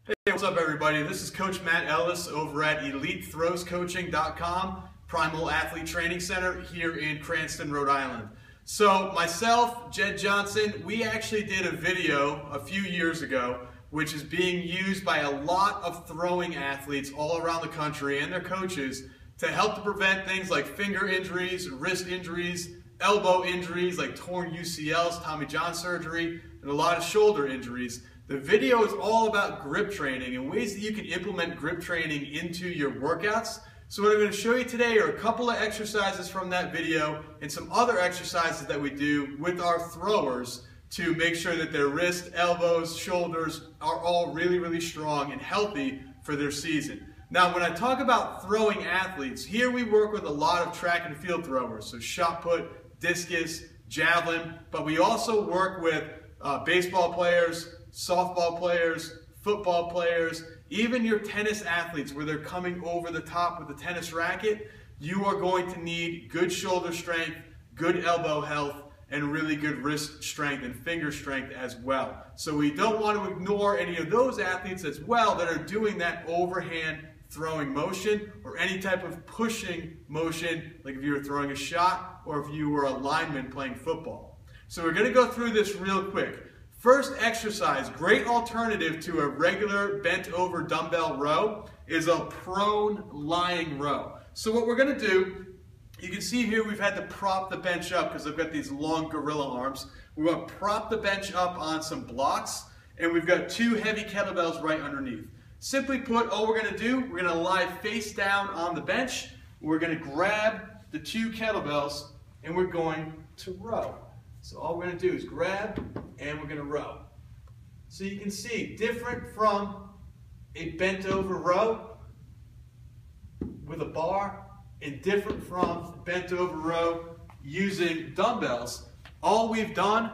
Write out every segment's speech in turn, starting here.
Hey, what's up everybody? This is Coach Matt Ellis over at EliteThrowsCoaching.com, Primal Athlete Training Center here in Cranston, Rhode Island. So myself, Jed Johnson, we actually did a video a few years ago which is being used by a lot of throwing athletes all around the country and their coaches to help to prevent things like finger injuries, wrist injuries, elbow injuries like torn UCLs, Tommy John surgery, and a lot of shoulder injuries. The video is all about grip training and ways that you can implement grip training into your workouts. So what I'm going to show you today are a couple of exercises from that video and some other exercises that we do with our throwers to make sure that their wrist, elbows, shoulders are all really strong and healthy for their season. Now when I talk about throwing athletes, here we work with a lot of track and field throwers, so shot put, discus, javelin, but we also work with baseball players, softball players, football players, even your tennis athletes where they're coming over the top with the tennis racket. You are going to need good shoulder strength, good elbow health, and really good wrist strength and finger strength as well. So we don't want to ignore any of those athletes as well that are doing that overhand throwing motion or any type of pushing motion, like if you were throwing a shot or if you were a lineman playing football. So we're going to go through this real quick. First exercise, great alternative to a regular bent over dumbbell row, is a prone lying row. So what we're going to do, you can see here we've had to prop the bench up because I've got these long gorilla arms. We're going to prop the bench up on some blocks, and we've got two heavy kettlebells right underneath. Simply put, all we're going to do, we're going to lie face down on the bench. We're going to grab the two kettlebells and we're going to row. So all we're going to do is grab and we're going to row. So you can see, different from a bent over row with a bar and different from bent over row using dumbbells. All we've done,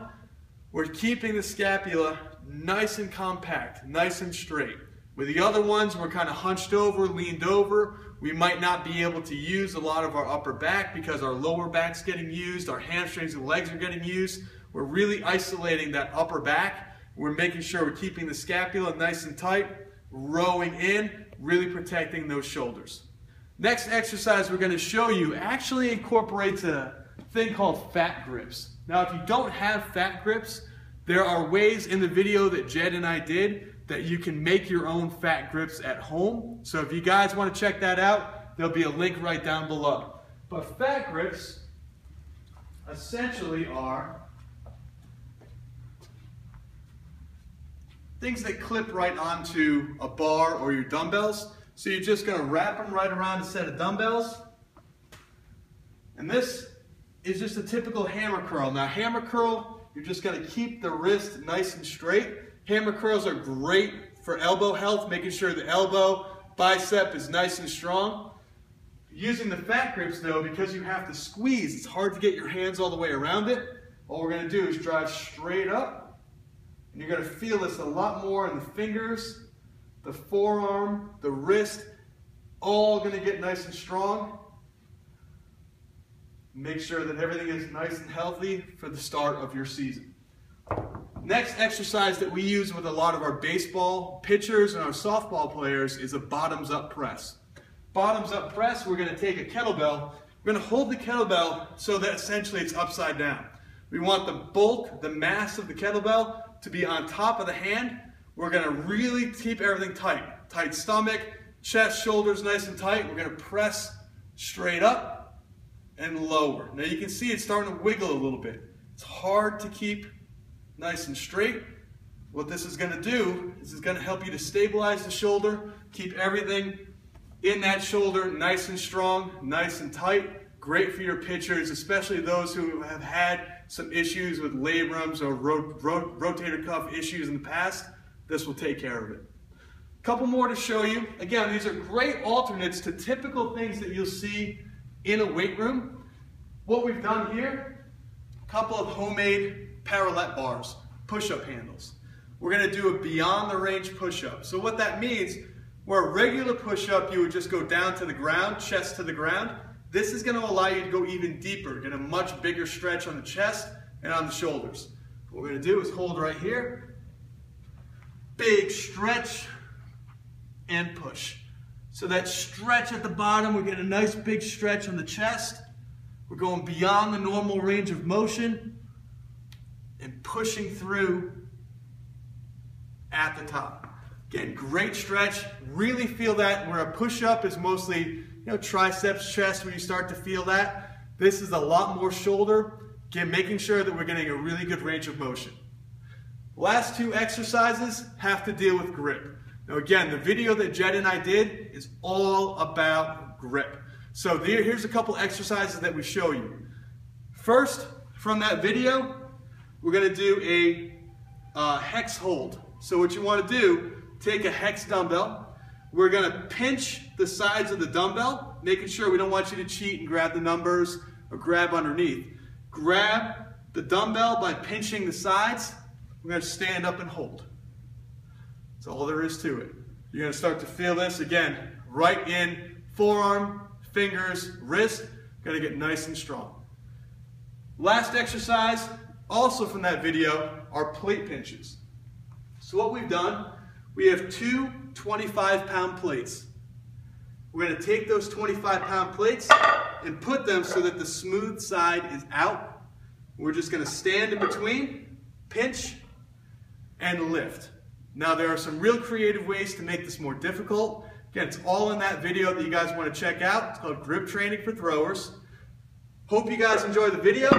we're keeping the scapula nice and compact, nice and straight. With the other ones, we're kind of hunched over, leaned over. We might not be able to use a lot of our upper back because our lower back's getting used, our hamstrings and legs are getting used. We're really isolating that upper back. We're making sure we're keeping the scapula nice and tight, rowing in, really protecting those shoulders. Next exercise we're going to show you actually incorporates a thing called fat grips. Now if you don't have fat grips, there are ways in the video that Jed and I did that you can make your own fat grips at home. So if you guys want to check that out, there'll be a link right down below. But fat grips essentially are things that clip right onto a bar or your dumbbells. So you're just going to wrap them right around a set of dumbbells. And this is just a typical hammer curl. Now hammer curl, you're just going to keep the wrist nice and straight. Hammer curls are great for elbow health, making sure the elbow, bicep is nice and strong. Using the fat grips though, because you have to squeeze, it's hard to get your hands all the way around it. All we're going to do is drive straight up, and you're going to feel this a lot more in the fingers, the forearm, the wrist, all going to get nice and strong. Make sure that everything is nice and healthy for the start of your season. Next exercise that we use with a lot of our baseball pitchers and our softball players is a bottoms up press. Bottoms up press, we're going to take a kettlebell, we're going to hold the kettlebell so that essentially it's upside down. We want the bulk, the mass of the kettlebell to be on top of the hand. We're going to really keep everything tight. Tight stomach, chest, shoulders nice and tight. We're going to press straight up and lower. Now you can see it's starting to wiggle a little bit. It's hard to keep nice and straight. What this is going to do is it's going to help you to stabilize the shoulder, keep everything in that shoulder nice and strong, nice and tight. Great for your pitchers, especially those who have had some issues with labrums or rotator cuff issues in the past. This will take care of it. A couple more to show you. Again, these are great alternates to typical things that you'll see in a weight room. What we've done here, a couple of homemade parallel bars, push-up handles. We're going to do a beyond the range push-up. So what that means, where a regular push-up you would just go down to the ground, chest to the ground, this is going to allow you to go even deeper, get a much bigger stretch on the chest and on the shoulders. What we're going to do is hold right here, big stretch and push. So that stretch at the bottom, we're getting a nice big stretch on the chest. We're going beyond the normal range of motion and pushing through at the top. Again, great stretch. Really feel that where a push-up is mostly, triceps, chest, where you start to feel that. This is a lot more shoulder. Again, making sure that we're getting a really good range of motion. Last two exercises have to deal with grip. Now again, the video that Jed and I did is all about grip. So here's a couple exercises that we show you. First, from that video, we're going to do a hex hold. So what you want to do, take a hex dumbbell. We're going to pinch the sides of the dumbbell, making sure we don't want you to cheat and grab the numbers or grab underneath. Grab the dumbbell by pinching the sides. We're going to stand up and hold. That's all there is to it. You're going to start to feel this again, right in forearm, fingers, wrist. Going to get nice and strong. Last exercise, also from that video, are plate pinches. So what we've done, we have two 25-pound plates. We're going to take those 25-pound plates and put them so that the smooth side is out. We're just going to stand in between, pinch, and lift. Now there are some real creative ways to make this more difficult. Again, it's all in that video that you guys want to check out. It's called Grip Training for Throwers. Hope you guys enjoy the video.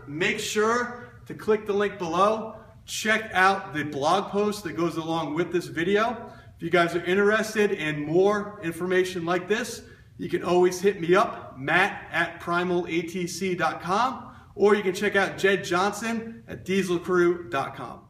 Make sure to click the link below. Check out the blog post that goes along with this video. If you guys are interested in more information like this, you can always hit me up, matt@primalatc.com, or you can check out Jed Johnson at dieselcrew.com.